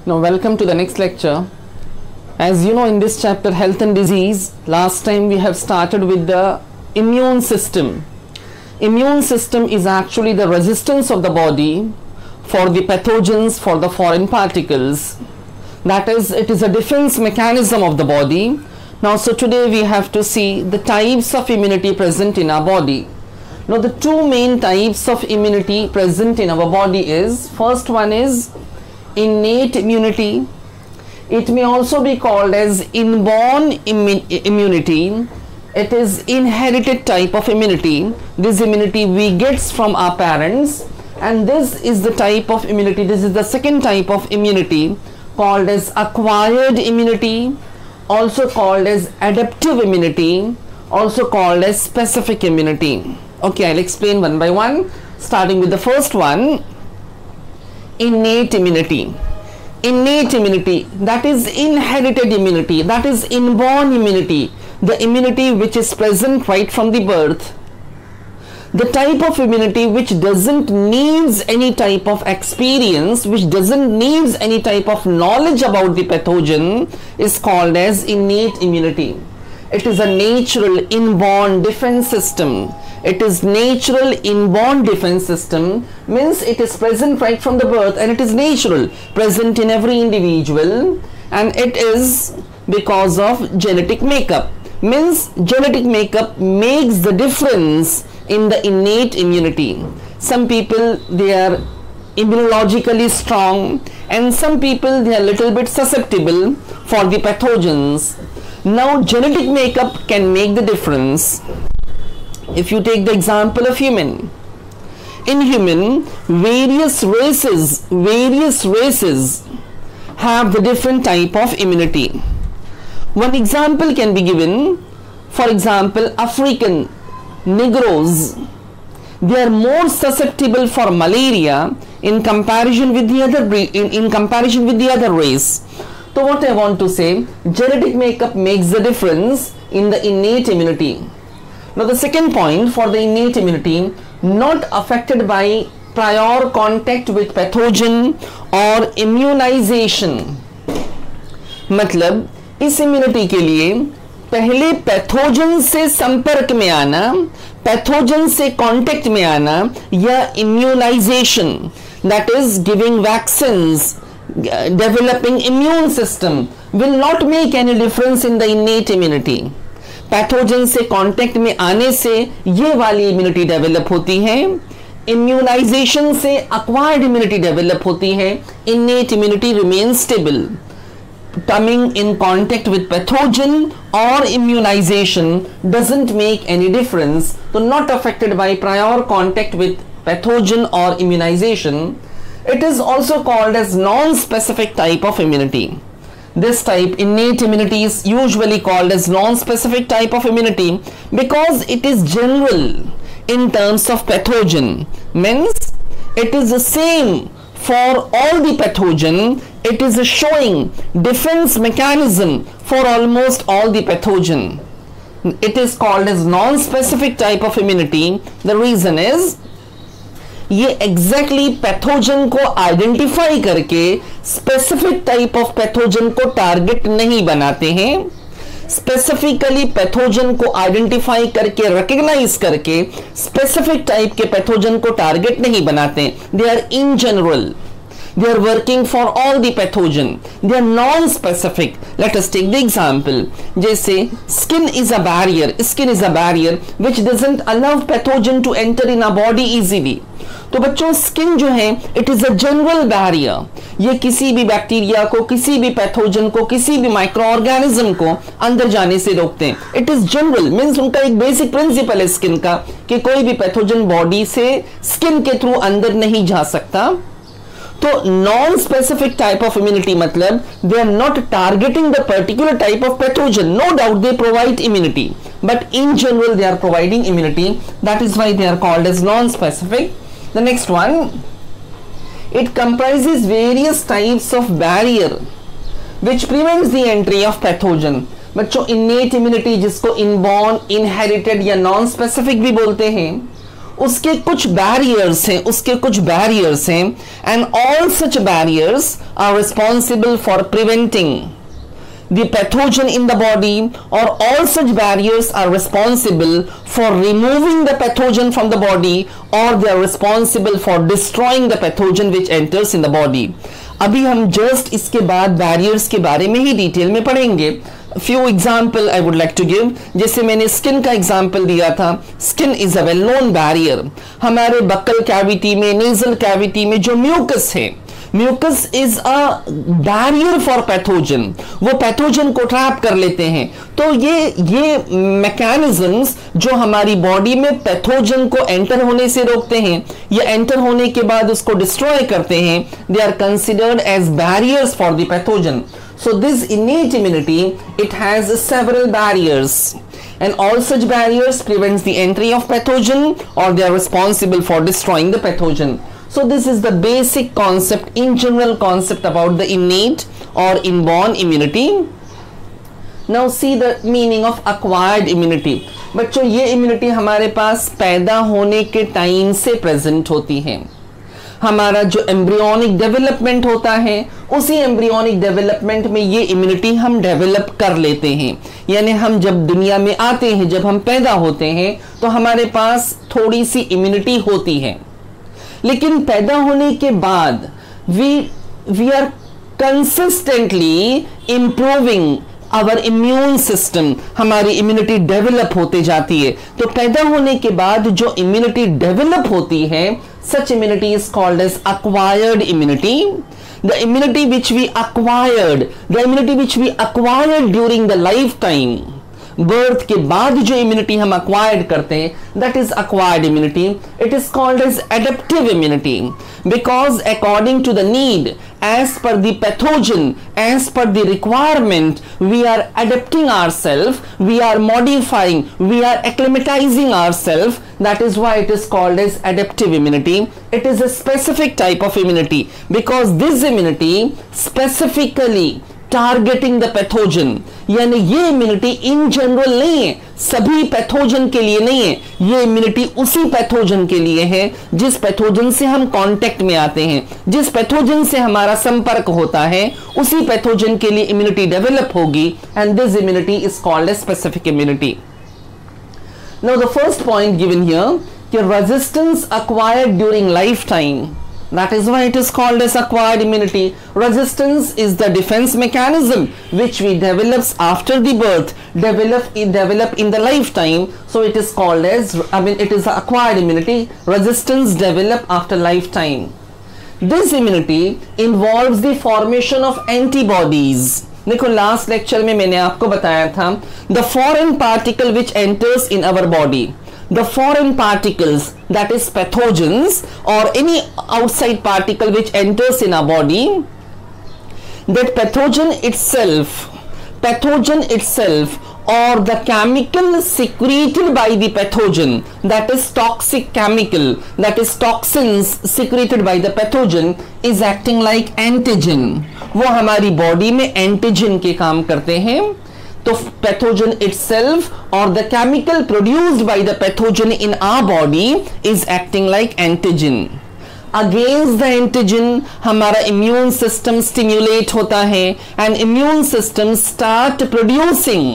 Now welcome to the next lecture. As you know, in this chapter health and disease, last time we have started with the immune system. Immune system is actually the resistance of the body for the pathogens, for the foreign particles. That is, it is a defense mechanism of the body. Now, so today we have to see the types of immunity present in our body. Now, the two main types of immunity present in our body is, first one is innate immunity. It may also be called as inborn immunity. It is inherited type of immunity. This immunity we get from our parents, and this is the type of immunity. This is the second type of immunity called as acquired immunity, also called as adaptive immunity, also called as specific immunity. Okay, I'll explain one by one, starting with the first one, innate immunity. Innate immunity, that is inherited immunity, that is inborn immunity, the immunity which is present right from the birth. The type of immunity which doesn't needs any type of experience, which doesn't needs any type of knowledge about the pathogen, is called as innate immunity. It is a natural inborn defense system. It is natural inborn defense system, means it is present right from the birth, and it is natural, present in every individual, and it is because of genetic makeup. Means genetic makeup makes the difference in the innate immunity. Some people, they are immunologically strong, and some people, they are little bit susceptible for the pathogens. Now genetic makeup can make the difference. If you take the example of human, in human, various races have the different type of immunity. One example can be given. For example, African Negroes, they are more susceptible for malaria in comparison with the other race. So what I want to say, genetic makeup makes the difference in the innate immunity. Now the second point for the innate immunity, not affected by prior contact with pathogen or immunization. मतलब इस immunity के लिए पहले pathogen से संपर्क में आना, pathogen से कांटेक्ट में आना, या immunization, that is giving vaccines, developing immune system, will not make any difference in the innate immunity. Pathogen से कांटेक्ट में आने से ये वाली इम्यूनिटी डेवलप होती है, इम्यूनाइजेशन से अक्वायर्ड इम्यूनिटी डेवलप होती है, innate immunity remains stable. Coming in contact with pathogen or immunization doesn't make any difference. So not affected by prior contact with pathogen or immunization. It is also called as non-specific type of immunity. This type, innate immunity, is usually called as non-specific type of immunity because it is general in terms of pathogen. Means it is the same for all the pathogen. It is a showing defense mechanism for almost all the pathogen. It is called as non-specific type of immunity. The reason is ये exactly pathogen को identify करके specific type of pathogen को target नहीं बनाते हैं, specifically pathogen को identify करके recognize करके स्पेसिफिक टाइप के पैथोजन को टारगेट नहीं बनाते. They are in general, they are working for all the pathogen. They are non-specific. Let us take the example. जैसे skin is a barrier which doesn't allow pathogen to enter in our body easily. तो बच्चों skin जो है it is a general barrier, ये किसी भी bacteria को, किसी भी पैथोजन को, किसी भी माइक्रो ऑर्गेनिज्म को अंदर जाने से रोकते हैं. इट इज जनरल, मींस उनका एक बेसिक प्रिंसिपल है स्किन का कि कोई भी पैथोजन बॉडी से स्किन के थ्रू अंदर नहीं जा सकता. तो non specific type of immunity मतलब they are not targeting the particular type of pathogen. No doubt they provide immunity, but in general they are providing immunity. That is why they are called as non specific. The next one, it comprises various types of barrier which prevents the entry of pathogen. बच्चों innate immunity जिसको inborn, inherited या non specific भी बोलते हैं, उसके कुछ barriers हैं, and all such barriers are responsible for preventing the pathogen in the body, or all such barriers are responsible for removing the pathogen from the body, or they are responsible for destroying the pathogen which enters in the body. अभी हम just इसके बाद barriers के बारे में ही detail में पढ़ेंगे. few example I would like to give. जैसे मैंने स्किन का एग्जाम्पल दिया था, skin is a well known barrier. हमारे बक्कल कैविटी में, नेजल कैविटी में जो म्यूकस है, mucus is a barrier for pathogen. वो पैथोजन को ट्रैप कर लेते हैं. तो ये मैकेनिज्म्स जो हमारी बॉडी में पैथोजन को एंटर होने से रोकते हैं या एंटर होने के बाद उसको डिस्ट्रॉय करते हैं, they are considered as barriers for the pathogen. So this innate immunity, it has several barriers, and all such barriers prevents the entry of pathogen, or they are responsible for destroying the pathogen. So this is the basic concept, in general concept about the innate or inborn immunity. Now see the meaning of acquired immunity. बच्चों, ये immunity हमारे पास पैदा होने के time से present होती है. हमारा जो एम्ब्रियोनिक डेवलपमेंट होता है, उसी एम्ब्रियोनिक डेवलपमेंट में ये इम्यूनिटी हम डेवलप कर लेते हैं. यानी हम जब दुनिया में आते हैं, जब हम पैदा होते हैं, तो हमारे पास थोड़ी सी इम्यूनिटी होती है. लेकिन पैदा होने के बाद we are consistently improving our immune system. हमारी इम्यूनिटी डेवलप होते जाती है. तो पैदा होने के बाद जो इम्यूनिटी डेवलप होती है, such immunity is called as acquired immunity. The immunity which we acquired during the lifetime, birth के बाद जो इम्यूनिटी हम अक्वायर्ड करते हैं, that is acquired immunity. It is called as adaptive immunity, because according to the need, as per the pathogen, as per the requirement, we are adapting ourselves, we are modifying, we are acclimatizing ourselves. That is why it is called as adaptive immunity. It is a specific type of immunity, because this immunity specifically targeting the pathogen. यानी ये immunity in general नहीं है, सभी pathogen के लिए नहीं है. ये इम्यूनिटी उसी पैथोजन के लिए है जिस पैथोजन से हम कांटेक्ट में आते हैं, जिस पैथोजन से हमारा संपर्क होता है, उसी पैथोजन के लिए इम्यूनिटी डेवलप होगी. And this immunity is called as specific immunity. Now the first point given here कि resistance acquired during life time. That is why it is called as acquired immunity. Resistance is the defense mechanism which we develops after the birth, develop in the lifetime. So it is called as, it is acquired immunity. Resistance develop after lifetime. This immunity involves the formation of antibodies. देखो, last lecture में मैंने आपको बताया था, the foreign particle which enters in our body, the foreign particles, that is pathogens or any outside particle which enters in our body, that pathogen itself or the chemical secreted by the pathogen, that is toxic chemical, that is toxins secreted by the pathogen, is acting like antigen. वो हमारी body में antigen के काम करते हैं. तो pathogen itself or the chemical produced by the pathogen in our body is acting like antigen. Against the antigen हमारा immune system stimulate होता है, and immune system start producing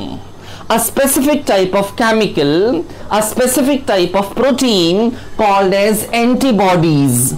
a specific type of chemical, a specific type of protein called as antibodies.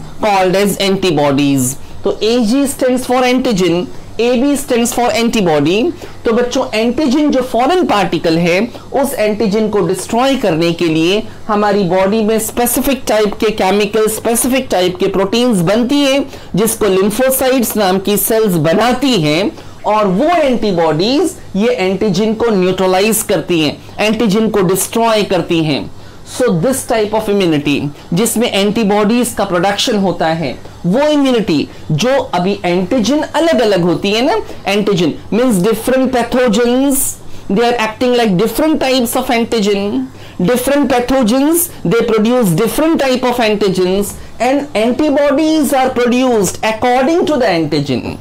तो AG stands for antigen, AB stands for antibody. तो बच्चों, antigen जो foreign particle है, उस antigen को destroy करने के लिए हमारी बॉडी में स्पेसिफिक टाइप के केमिकल, स्पेसिफिक टाइप के प्रोटीन्स बनती है, जिसको लिम्फोसाइट्स नाम की सेल्स बनाती हैं. और वो एंटीबॉडीज ये एंटीजन को न्यूट्रलाइज करती हैं, एंटीजन को डिस्ट्रॉय करती हैं. So this type of immunity जिसमें एंटीबॉडीज का प्रोडक्शन होता है, वो इम्यूनिटी जो अभी एंटीजन अलग अलग होती है ना, antigen means different pathogens, they are acting like different types of antigen. Different pathogens, they produce different type of antigens, and antibodies are produced according to the antigen.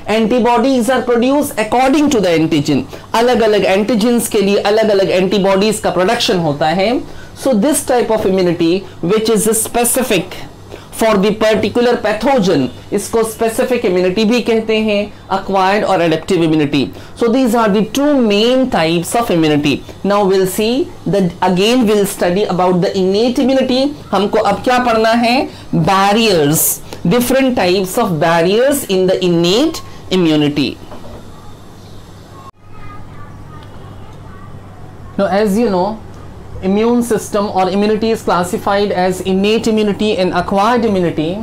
Antibodies are produce according to the antigen. अलग अलग antigens के लिए अलग अलग antibodies का production होता है. So this type of immunity which is specific for the particular pathogen, इसको specific immunity भी कहते हैं, acquired और adaptive immunity. So these are the two main types of immunity. Now we'll see that again we'll study about the innate immunity. हमको अब क्या पढ़ना है? Barriers, different types of barriers in the innate immunity. Now as you know, immune system or immunity is classified as innate immunity and acquired immunity.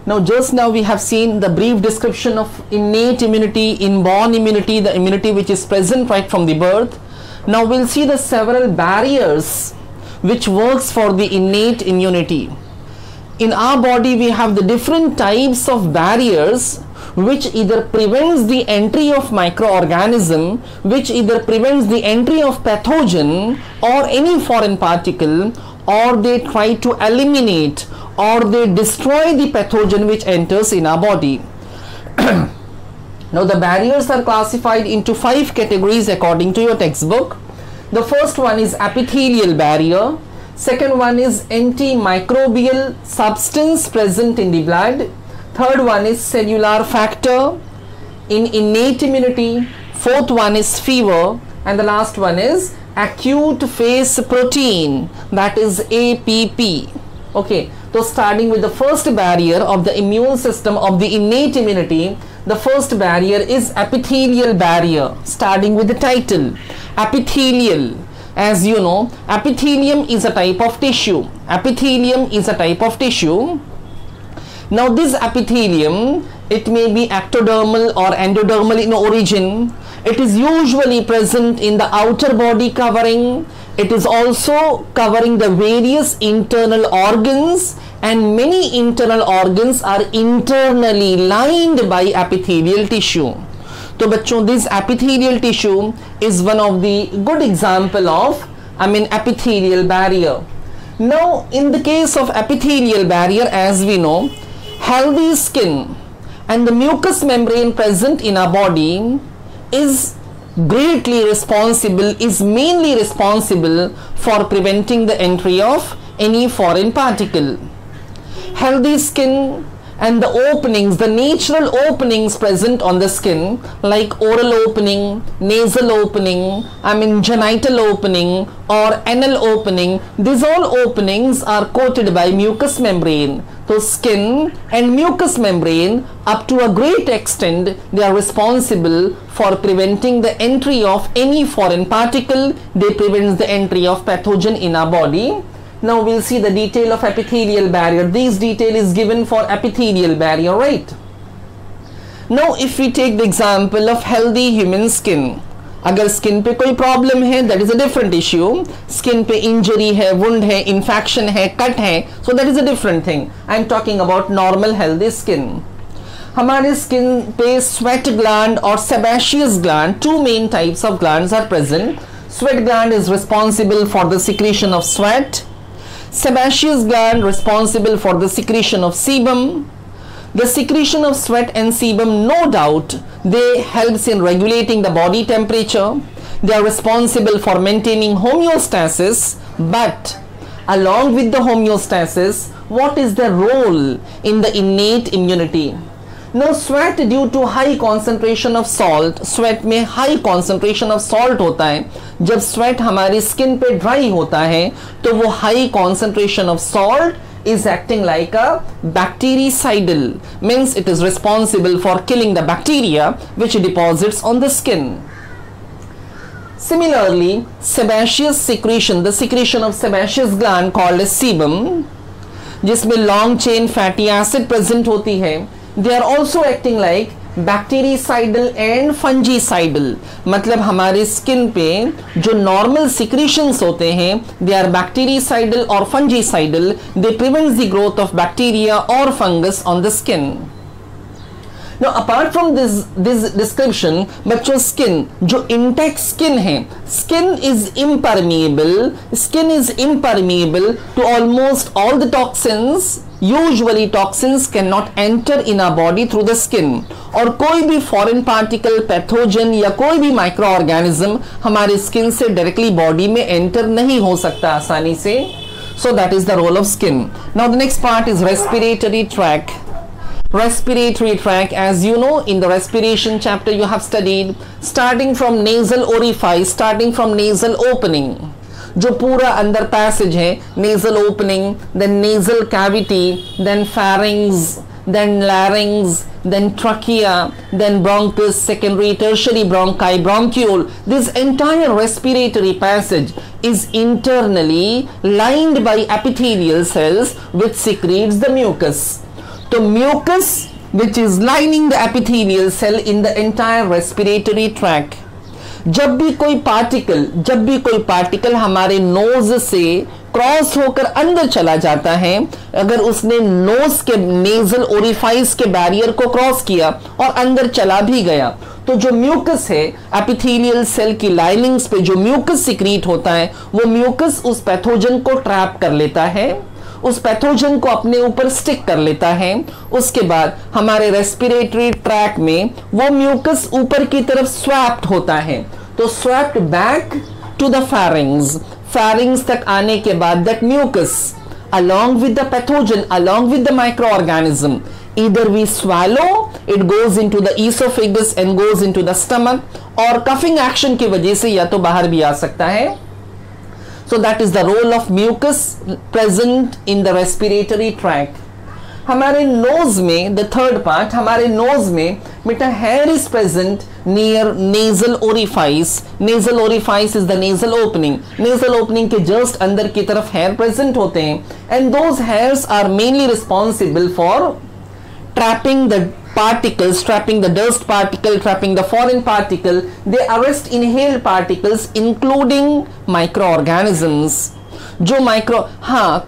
Now just now we have seen the brief description of innate immunity, inborn immunity, the immunity which is present right from the birth. Now we'll see the several barriers which works for the innate immunity. In our body we have the different types of barriers which either prevents the entry of microorganism, which either prevents the entry of pathogen or any foreign particle, or they try to eliminate or they destroy the pathogen which enters in our body. Now the barriers are classified into 5 categories according to your textbook. The first one is epithelial barrier. Second one is antimicrobial substance present in the blood. Third one is cellular factor in innate immunity. Fourth one is fever, and the last one is acute phase protein, that is APP. Okay, so starting with the first barrier of the immune system of the innate immunity, the first barrier is epithelial barrier, starting with the title epithelial. As you know, epithelium is a type of tissue. Epithelium is a type of tissue. Now this epithelium, it may be ectodermal or endodermal in origin. It is usually present in the outer body covering. It is also covering the various internal organs, and many internal organs are internally lined by epithelial tissue. तो बच्चों, this epithelial tissue is one of the good example of epithelial barrier. Now in the case of epithelial barrier, as we know, healthy skin and the mucous membrane present in our body is greatly responsible, is mainly responsible for preventing the entry of any foreign particle. Healthy skin and the openings, the natural openings present on the skin, like oral opening, nasal opening, genital opening or anal opening, these all openings are coated by mucous membrane. So skin and mucous membrane, up to a great extent, they are responsible for preventing the entry of any foreign particle. They prevent the entry of pathogen in our body. Now we'll see the detail of epithelial barrier. This detail is given for epithelial barrier, right? Now if we take the example of healthy human skin, अगर skin पे कोई problem है, that is a different issue. Skin पे injury है, wound है, infection है, cut है, so that is a different thing. I am talking about normal healthy skin. हमारे स्किन पे स्वेट ग्लैंड और sebaceous gland, two main types of glands are present. Sweat gland is responsible for the secretion of sweat. Sebaceous gland responsible for the secretion of sebum. The secretion of sweat and sebum, no doubt, they helps in regulating the body temperature. They are responsible for maintaining homeostasis. But along with the homeostasis, what is their role in the innate immunity? Now sweat, due to high concentration of salt, sweat में high concentration of salt होता है. जब sweat हमारी skin पे dry होता है तो वो high concentration of salt is acting like a bactericidal, means it is responsible for killing the bacteria which deposits on the skin. Similarly, sebaceous secretion, the secretion of sebaceous gland called as sebum, जिसमें long chain fatty acid present होती है, they are also acting like bactericidal and fungicidal. मतलब हमारे skin पे जो normal secretions होते हैं, they are bactericidal और fungicidal. They prevents the growth of bacteria और fungus on the skin. Now apart from this description, बच्चों स्किन जो इंटेक्ट स्किन है, skin is impermeable. Skin is impermeable to almost all the toxins usually toxins can not enter in our body through the skin, और कोई भी foreign particle, pathogen या कोई भी micro organism हमारे स्किन से डायरेक्टली बॉडी में एंटर नहीं हो सकता आसानी से. So that is the role of skin. Now the next part is respiratory tract. Respiratory tract, as you know, in the respiration chapter you have studied, starting from nasal orifice, starting from nasal opening, जो पूरा अंदर passage है, nasal opening, then nasal cavity, then pharynx, then larynx, then trachea, then bronchus, secondary, tertiary bronchi, bronchiole. This entire respiratory passage is internally lined by epithelial cells which secretes the mucus. So mucus which is lining the epithelial cell in the entire respiratory tract. जब भी कोई particle हमारे knows से cross होकर अंदर चला जाता है, अगर उसने नोज के नेजल ओरिफाइस के बैरियर को क्रॉस किया और अंदर चला भी गया, तो जो म्यूकस है एपिथेलियल सेल की लाइनिंग्स पे जो म्यूकस सिक्रीट होता है, वो म्यूकस उस पैथोजन को ट्रैप कर लेता है, उस पैथोजन को अपने ऊपर स्टिक कर लेता है. उसके बाद हमारे रेस्पिरेटरी ट्रैक में वो म्यूकस ऊपर की तरफ स्वैप्ड होता है, तो swapped back to the pharynx तक आने के बाद that mucus along with the pathogen, along with the microorganism, either we swallow, it goes into the esophagus and goes into the stomach, और coughing action की वजह से या तो बाहर भी आ सकता है. So that is the role of mucus present in the respiratory tract. हमारे नोज में, the third part, हमारे नोज में बेटा hair is present near nasal orifice. Nasal orifice is the nasal opening. Nasal opening के just अंदर की तरफ hair present होते हैं, and those hairs are mainly responsible for trapping the particles, trapping the dust particle, trapping the foreign particle. They arrest inhaled particles including microorganisms. जो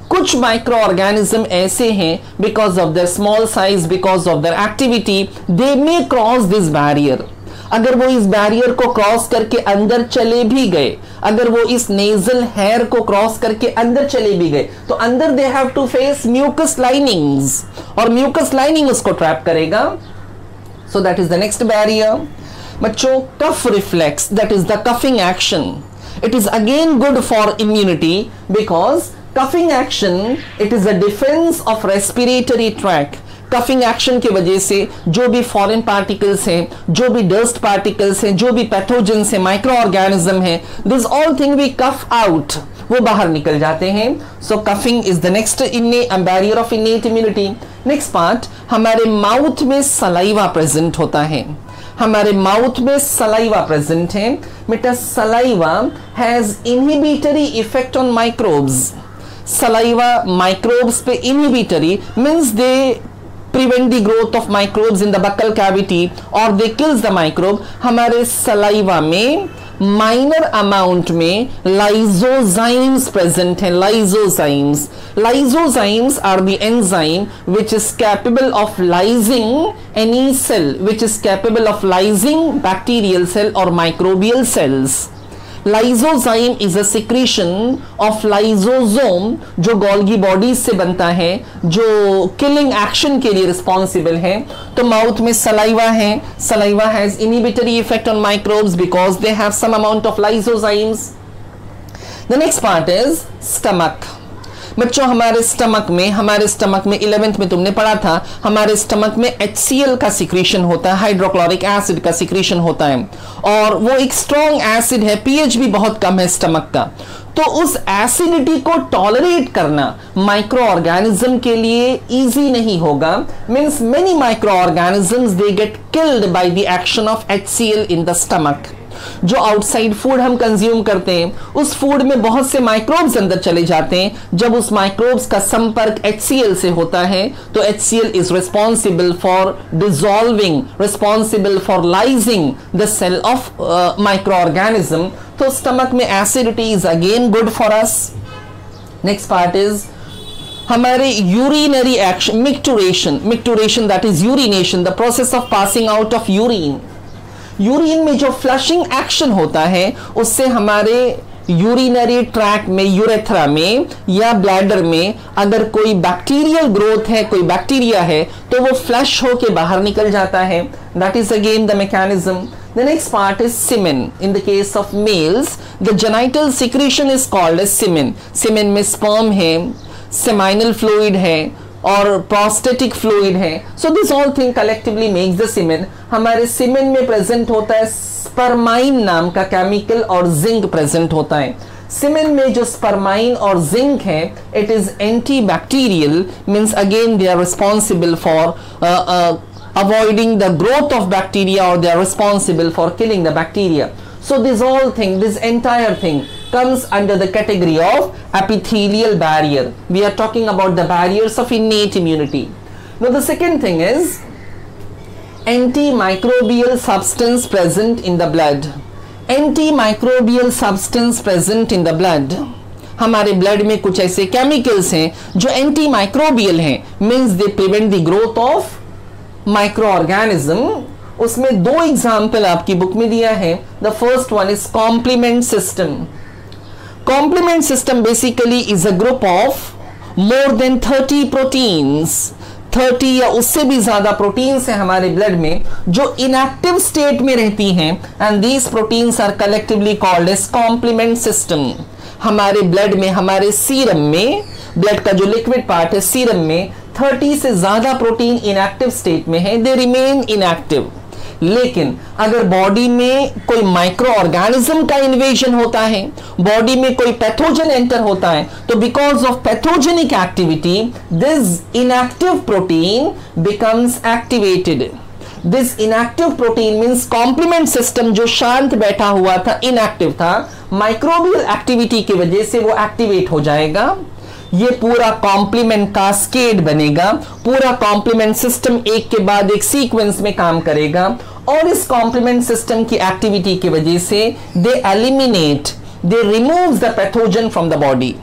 कुछ micro organism ऐसे हैं, because of their small size, because of their activity, they may cross this barrier. अगर वो इस barrier को cross करके अंदर चले भी गए, अगर वो इस नेजल हेयर को क्रॉस करके अंदर चले भी गए, तो अंदर they have to face mucus linings, और म्यूकस लाइनिंग उसको ट्रैप करेगा. So that is the next barrier. बच्चों, cough reflex, that is the coughing action. It is again good for immunity because coughing action, it is a defense of respiratory tract. Coughing action की वजह से जो भी foreign particles हैं, जो भी dust particles हैं, जो भी pathogens हैं, microorganism हैं, this all thing we cough out, वो बाहर निकल जाते हैं. So coughing is the next barrier of innate immunity. Next part, हमारे mouth में saliva present होता है. हमारे माउथ में सलाइवा प्रेजेंट है. बेटा, saliva has inhibitory effect on microbes. Saliva microbes पे inhibitory means they prevent the growth of microbes in the buccal cavity or they kills the microbe. हमारे सलाइवा में माइनर अमाउंट में लाइजोजाइम्स प्रेजेंट हैं. Lysozymes are the enzyme which is capable of lysing any cell, which is capable of lysing bacterial cell or microbial cells. Lysozyme is a secretion of lysosome जो Golgi bodies से बनता है, जो killing action के लिए responsible है. तो mouth में सलाइवा है. Saliva has inhibitory effect on microbes because they have some amount of lysozymes. The next part is stomach. बच्चों, हमारे स्टमक में 11th में तुमने पढ़ा था, हमारे स्टमक में HCl का सिक्रीशन होता है, हाइड्रोक्लोरिक एसिड का सिक्रीशन होता है, और वो एक स्ट्रॉन्ग एसिड है. pH भी बहुत कम है स्टमक का. तो उस एसिडिटी को टॉलरेट करना माइक्रो ऑर्गेनिज्म के लिए इजी नहीं होगा. Means many micro organisms they get killed by the action of HCl in the stomach. जो आउटसाइड फूड हम कंज्यूम करते हैं, उस फूड में बहुत से माइक्रोब्स अंदर चले जाते हैं. जब उस माइक्रोब्स का संपर्क HCl से होता है, तो HCl is responsible for dissolving, responsible for lysing the cell of micro organism. तो स्टमक में acidity is again good for us. Next part is हमारे urinary action, micturition that is urination, the process of passing out of urine. Urine में जो flushing action होता है, उससे हमारे urinary track में, यूरेथ्रा में या ब्लैडर में अगर कोई बैक्टीरियल ग्रोथ है, कोई बैक्टीरिया है, तो वो फ्लश होके बाहर निकल जाता है. That is again the mechanism. The next part is semen. In the case of males, the genital secretion is called as semen. Semen में sperm है, seminal fluid है और prostatic fluid है. So this all thing collectively makes the semen. हमारे semen में present होता है spermine नाम का chemical और zinc present होता है. Semen में जो spermine और zinc है, it is antibacterial, means again they are responsible for avoiding the growth of bacteria, or they are responsible for killing the bacteria. So this whole thing, this entire thing comes under the category of epithelial barrier. We are talking about the barriers of innate immunity. Now the second thing is antimicrobial substance present in the blood. Antimicrobial substance present in the blood. हमारे blood में कुछ ऐसे chemicals हैं जो antimicrobial हैं, means they prevent the growth of micro organism. उसमें दो example आपकी बुक में दिया है. The first one is complement system. Complement system basically is a group of more than 30 proteins. 30 या उससे भी ज्यादा प्रोटीन्स हैं हमारे ब्लड में जो इनएक्टिव स्टेट में रहती हैं, and these proteins are collectively called as complement system. हमारे ब्लड में, हमारे सीरम में, ब्लड का जो लिक्विड पार्ट है सीरम में 30 से ज्यादा प्रोटीन इनएक्टिव स्टेट में है, दे रिमेन इनएक्टिव. लेकिन अगर बॉडी में कोई माइक्रो ऑर्गेनिज्म का इन्वेजन होता है, बॉडी में कोई पैथोजन एंटर होता है, तो because of pathogenic activity this inactive protein becomes activated. This inactive protein means complement system जो शांत बैठा हुआ था, इनएक्टिव था, माइक्रोबियल एक्टिविटी की वजह से वो एक्टिवेट हो जाएगा. ये पूरा कॉम्प्लीमेंट कास्केड बनेगा, पूरा कॉम्प्लीमेंट सिस्टम एक के बाद एक सीक्वेंस में काम करेगा, और इस कॉम्प्लीमेंट सिस्टम की एक्टिविटी की वजह से they eliminate, they remove the pathogen from the body.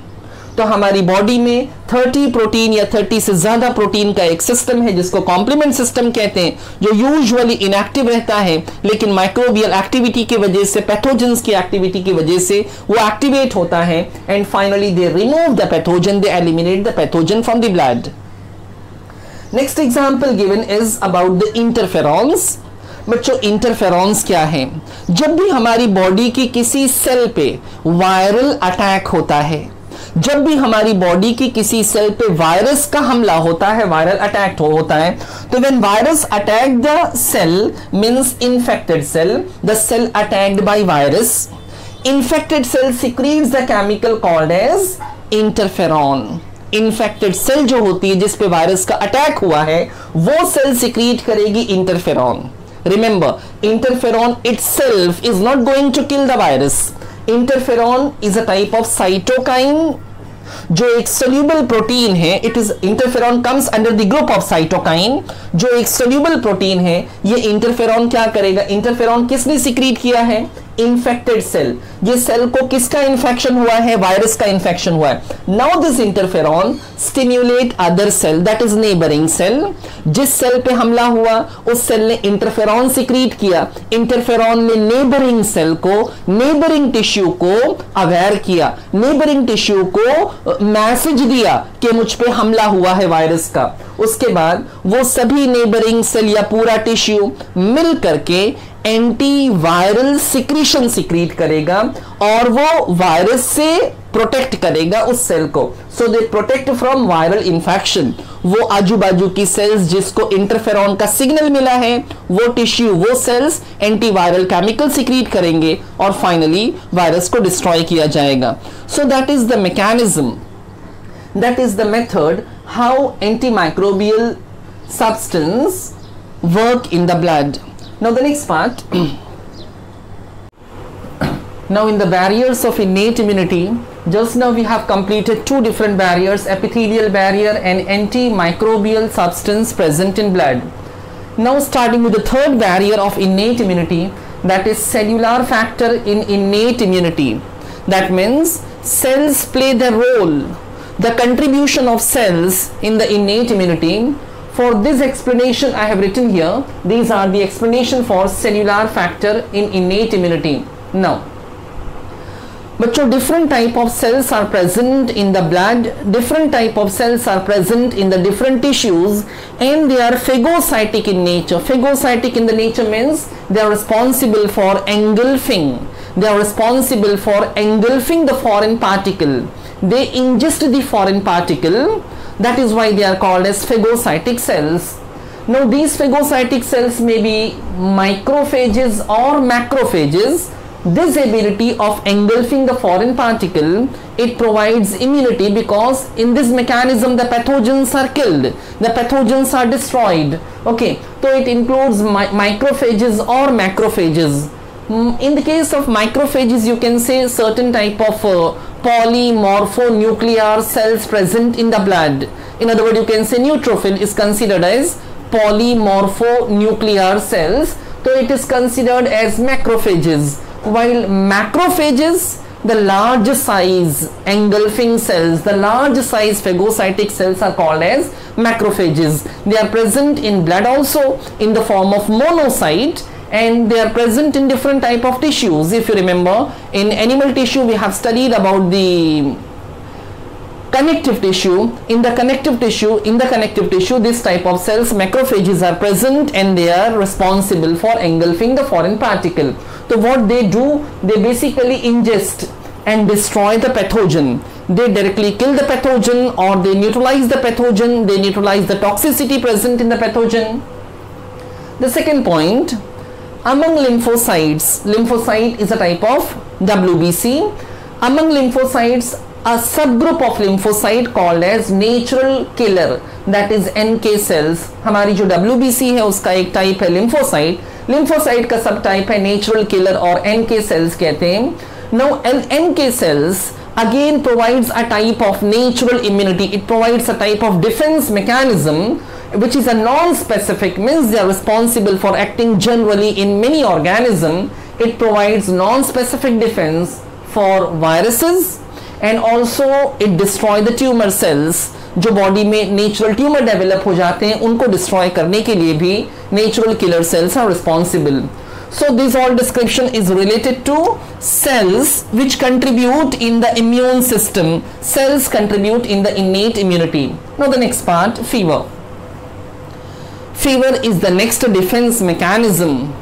तो हमारी बॉडी में 30 प्रोटीन या 30 से ज्यादा प्रोटीन का एक सिस्टम है जिसको कॉम्प्लीमेंट सिस्टम कहते हैं, जो यूजुअली इनएक्टिव रहता है, लेकिन माइक्रोबियल एक्टिविटी की वजह से, पैथोजेंस की एक्टिविटी की वजह से वो एक्टिवेट होता है, and finally they remove the pathogen, they eliminate the pathogen from the blood. Next example given is about the interferons. बच्चों इंटरफेरॉन्स क्या है? जब भी हमारी बॉडी की किसी सेल पे वायरल अटैक होता है, जब भी हमारी बॉडी की किसी सेल पे वायरस का हमला होता है, वायरल अटैक होता है, तो when virus attack the cell means infected cell, the cell attacked by virus, infected cell secretes the chemical called as interferon. Infected cell जो होती है जिस पे वायरस का अटैक हुआ है, वो सेल सिक्रीट करेगी interferon. Remember, interferon itself is not going to kill the virus. Interferon is a type of cytokine जो एक सोल्यूबल प्रोटीन है. It is interferon comes under the group of cytokine, जो एक soluble protein है. ये interferon क्या करेगा? Interferon किसने सिक्रीट किया है? Infected cell. ये सेल को किसका इन्फेक्शन हुआ है? वायरस का इन्फेक्शन हुआ है. Now this interferon stimulate other cell, that is neighboring cell. जिस सेल पे हमला हुआ उस सेल ने इंटरफेरॉन सिक्रीट किया. इंटरफेरॉन ने नेबरिंग सेल को, नेबरिंग टिश्यू को अवेयर किया, नेबरिंग टिश्यू को मैसेज दिया कि मुझ पे हमला हुआ है वायरस का. उसके बाद वो सभी नेबरिंग सेल या पूरा टिश्यू मिल करके एंटी वायरल सिक्रीशन सिक्रीट करेगा और वो वायरस से प्रोटेक्ट करेगा उस सेल को. So they protect from viral infection. वो आजू बाजू की सेल्स जिसको इंटरफेरॉन का सिग्नल मिला है, वो टिश्यू, वो cells anti viral chemical secrete करेंगे और फाइनली वायरस को डिस्ट्रॉय किया जाएगा. So that is the mechanism, that is the method how antimicrobial substance work in the blood. Now the next part, now in the barriers of innate immunity, just now we have completed two different barriers, epithelial barrier and antimicrobial substance present in blood. Now starting with the third barrier of innate immunity, that is cellular factor in innate immunity. That means cells play the role, the contribution of cells in the innate immunity. For this explanation I have written here, these are the explanation for cellular factor in innate immunity. Now बच्चों different type of cells are present in the blood, different type of cells are present in the different tissues, and they are phagocytic in nature. Phagocytic in the nature means they are responsible for engulfing. They are responsible for engulfing the foreign particle. They ingest the foreign particle. That is why they are called as phagocytic cells. Now these phagocytic cells may be microphages or macrophages. This ability of engulfing the foreign particle, it provides immunity, because in this mechanism the pathogens are killed, the pathogens are destroyed. Okay, so it includes microphages or macrophages. In the case of macrophages, you can say certain type of polymorphonuclear cells present in the blood. In other words, you can say neutrophil is considered as polymorphonuclear cells, so it is considered as macrophages. While macrophages, the large size engulfing cells, the large size phagocytic cells are called as macrophages. They are present in blood also in the form of monocyte, and they are present in different type of tissues. If you remember, in animal tissue we have studied about the connective tissue. In the connective tissue, this type of cells, macrophages, are present, and they are responsible for engulfing the foreign particle. So what they do, they basically ingest and destroy the pathogen. They directly kill the pathogen, or they neutralize the pathogen, they neutralize the toxicity present in the pathogen. The second point, among lymphocytes, lymphocyte is a type of WBC. Among lymphocytes, a subgroup of lymphocyte called as natural killer, that is NK cells. हमारी जो WBC है उसका एक type है lymphocyte. Lymphocyte का सब type है natural killer और NK cells कहते हैं. Now NK cells again provides a type of natural immunity. It provides a type of defense mechanism which is a non-specific, means they are responsible for acting generally in many organisms. It provides non-specific defense for viruses, and also it destroy the tumor cells. जो body में natural tumor develop हो जाते हैं उनको destroy करने के लिए भी natural killer cells are responsible. So this all description is related to cells which contribute in the immune system. Cells contribute in the innate immunity. Now the next part, fever. Fever is the next defense mechanism.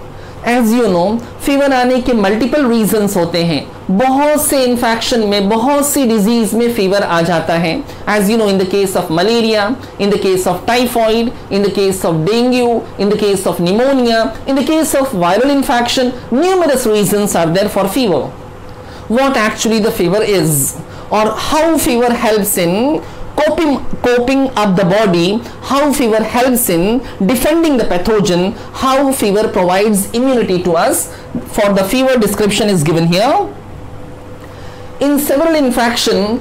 As you know, fever आने के multiple reasons होते हैं. बहुत से infection में, बहुत सी disease में fever आ जाता है. As you know, in the case of malaria, in the case of typhoid, in the case of dengue, in the case of pneumonia, in the case of viral infection, numerous reasons are there for fever. What actually the fever is, or how fever helps in coping up the body, how fever helps in defending the pathogen, how fever provides immunity to us. For the fever, description is given here. In several infection,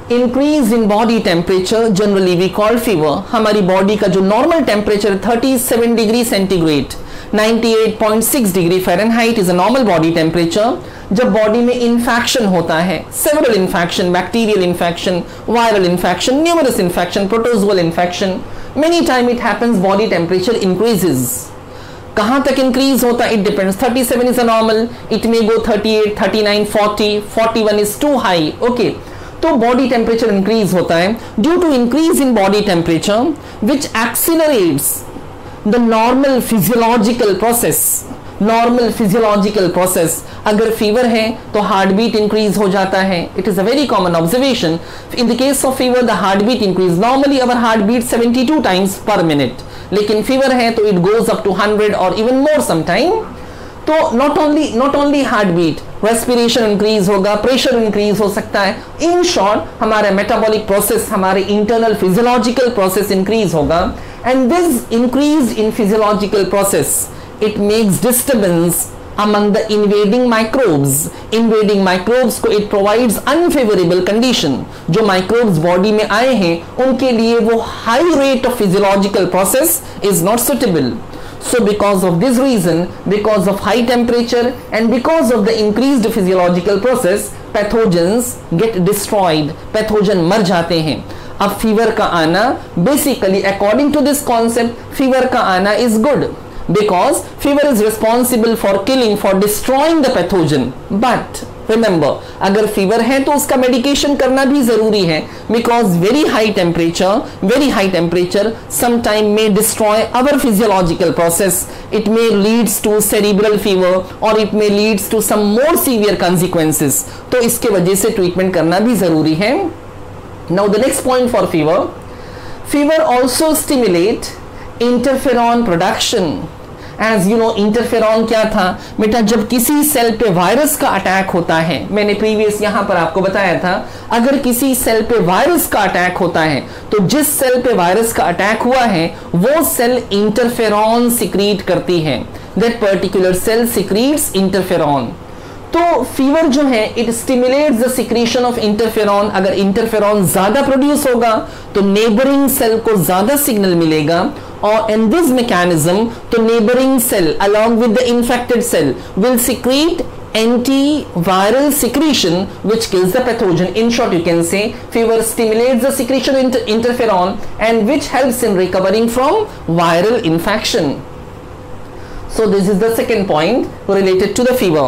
increase in body temperature generally we call fever. हमारी body का जो normal temperature 37 degree centigrade 98.6 degree Fahrenheit is a normal body temperature. जब body में infection होता है, several infection, bacterial infection, viral infection, numerous infection, protozoal infection, many time it happens body temperature increases. कहां तक increase होता है? It depends. 37 is a normal, it may go 38, 39, 40, 41 is too high. Okay, तो body temperature increase होता है. Due to increase in body temperature which accelerates the normal physiological process. Normal physiological process, अगर fever है तो heart beat increase हो जाता है. It is a very common observation. In the case of fever the heart beat increase. Normally our heart beat 72 times per minute, लेकिन fever है तो it goes up to 100 और even more sometime. तो not only heart beat, respiration increase होगा, pressure increase हो सकता है. In short हमारा मेटाबॉलिक प्रोसेस, हमारे इंटरनल फिजियोलॉजिकल प्रोसेस इंक्रीज होगा. And this increase in physiological process, it makes disturbance among the invading microbes. Invading microbes को it provides unfavorable condition. जो microbes body में आए हैं उनके लिए वो high rate of physiological process is not suitable. So because of this reason, because of high temperature and because of the increased physiological process, pathogens get destroyed. Pathogen मर जाते हैं. अब fever का आना, basically according to this concept, fever का आना is good. Because fever is responsible for killing, for destroying the pathogen. But remember, अगर fever है तो उसका मेडिकेशन करना भी जरूरी है, because very high temperature sometime में destroy our physiological process. It may leads to cerebral fever और it may leads to some more severe consequences. तो इसके वजह से ट्रीटमेंट करना भी जरूरी है. Now the next point for fever also stimulate interferon production. As you know, interferon क्या था बेटा? जब किसी सेल पे वायरस का अटैक होता है, मैंने प्रीवियस यहां पर आपको बताया था, अगर किसी सेल पे वायरस का अटैक होता है तो जिस सेल पे वायरस का अटैक हुआ है वो सेल इंटरफेरॉन सिक्रीट करती है. That particular cell secretes interferon. तो फीवर जो है it stimulates the secretion of interferon. अगर इंटरफेरॉन ज्यादा प्रोड्यूस होगा तो नेबरिंग सेल को ज्यादा सिग्नल मिलेगा, और in this mechanism the neighboring cell along with the infected cell will secrete antiviral secretion which kills the pathogen. In short, you can say fever stimulates the secretion of interferon and which helps in recovering from viral infection. So this is the second point related to the fever.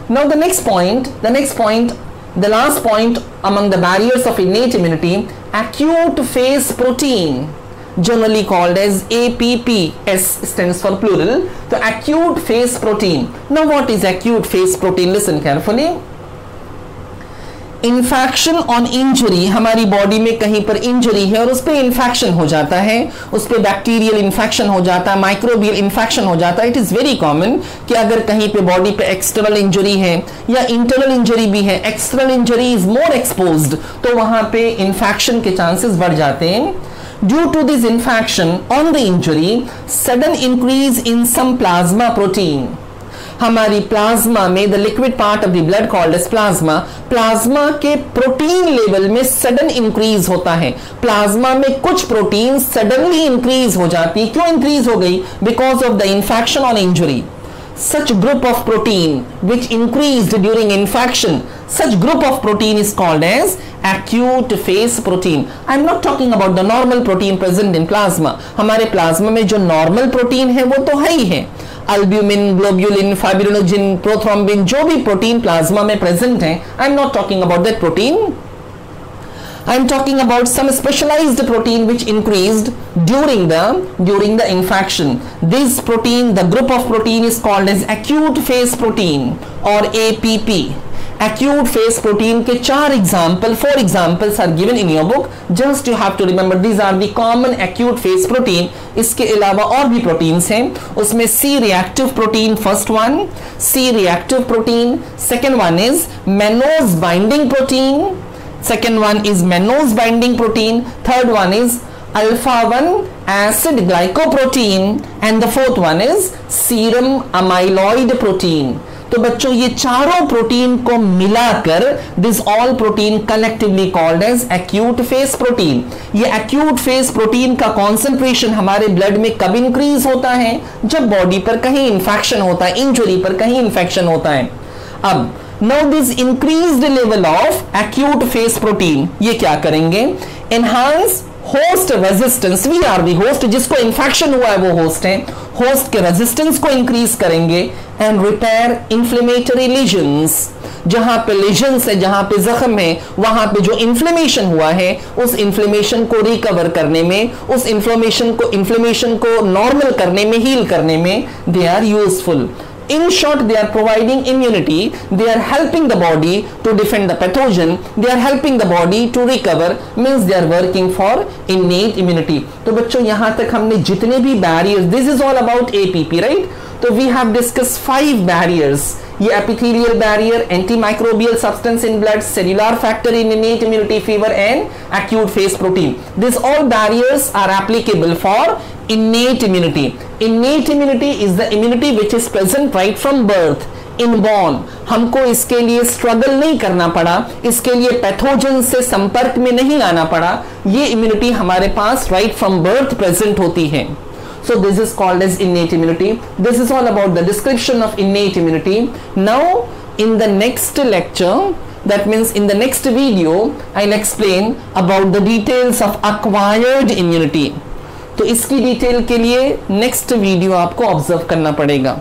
Now the next point, the last point among the barriers of innate immunity, acute phase protein, generally called as APP. S stands for plural. So acute phase protein. Now what is acute phase protein? Listen carefully. Infection on injury, हमारी body में कहीं पर injury है और उस पर infection हो जाता है, उस पर बैक्टीरियल इन्फेक्शन हो जाता है, माइक्रोबियल इन्फेक्शन हो जाता है. इट इज वेरी कॉमन कि अगर कहीं पे बॉडी पे एक्सटर्नल इंजरी है या इंटरनल इंजरी भी है, external injury is more exposed, तो वहां पे इन्फेक्शन के चांसेस बढ़ जाते हैं. Due to this infection on the injury, sudden increase in some plasma protein. हमारी प्लाज्मा में the liquid part of the blood called as plasma के प्रोटीन लेवल में सडन इंक्रीज होता है. प्लाज्मा में कुछ प्रोटीन सडनली इंक्रीज हो जाती है. क्यों इंक्रीज हो गई? Because of the infection on injury. Such group of protein which increased during infection, such group of protein is called as acute phase protein. I am not talking about the normal protein present in plasma. हमारे plasma में जो normal protein है वो तो है ही है. Albumin, globulin, fibrinogen, prothrombin, जो भी प्रोटीन प्लाज्मा में प्रेजेंट है, I am not talking about that protein. I am talking about some specialized protein which increased during the infection. This protein, the group of protein is called as acute phase protein or APP. Acute phase protein के 4 examples are given in your book. Just you have to remember these are the common acute phase protein. इसके अलावा और भी proteins हैं. उसमें C reactive protein first one, C reactive protein. Second one is mannose binding protein. Second one is mannose binding protein. Third one is alpha-1 acid glycoprotein and the fourth one is serum amyloid protein. तो बच्चों ये चारों protein को मिलाकर this all protein collectively called as acute phase protein. ये acute phase protein का concentration हमारे blood में कब इंक्रीज होता है? जब बॉडी पर कहीं इंफेक्शन होता है, इंजुरी पर कहीं इंफेक्शन होता है. अब now this increased level of acute phase protein ये क्या करेंगे? enhance host resistance. we are the host. जिसको इंफेक्शन हुआ है वो होस्ट है. होस्ट के रेजिस्टेंस को इंक्रीज करेंगे एंड रिपेयर इंफ्लेमेटरी लीजन्स. जहां पे लीजन्स है, जहां पे जख्म है, वहां पे जो इन्फ्लेमेशन हुआ है उस इन्फ्लेमेशन को रिकवर करने में, उस इन्फ्लेमेशन को नॉर्मल करने में, हील करने में they are useful. In short, they are providing immunity. They are helping the body to defend the pathogen. They are helping the body to recover. Means they are working for innate immunity. तो बच्चों यहाँ तक हमने जितने भी barriers, this is all about APP, right? तो we have discussed 5 barriers. ये epithelial barrier, antimicrobial substance in blood, cellular factor in innate immunity, fever and acute phase protein. These all barriers are applicable for innate immunity. Innate immunity is the immunity which is present right from birth. Inborn, हमको इसके लिए struggle नहीं करना पड़ा, इसके लिए pathogen से संपर्क में नहीं आना पड़ा. ये इम्यूनिटी हमारे पास राइट फ्रॉम बर्थ प्रेजेंट होती है. So this is called as innate immunity. This is all about the description of innate immunity. Now in the next lecture, that means in the next video, I'll explain about the details of acquired immunity. तो इसकी detail के लिए next video आपको observe करना पड़ेगा.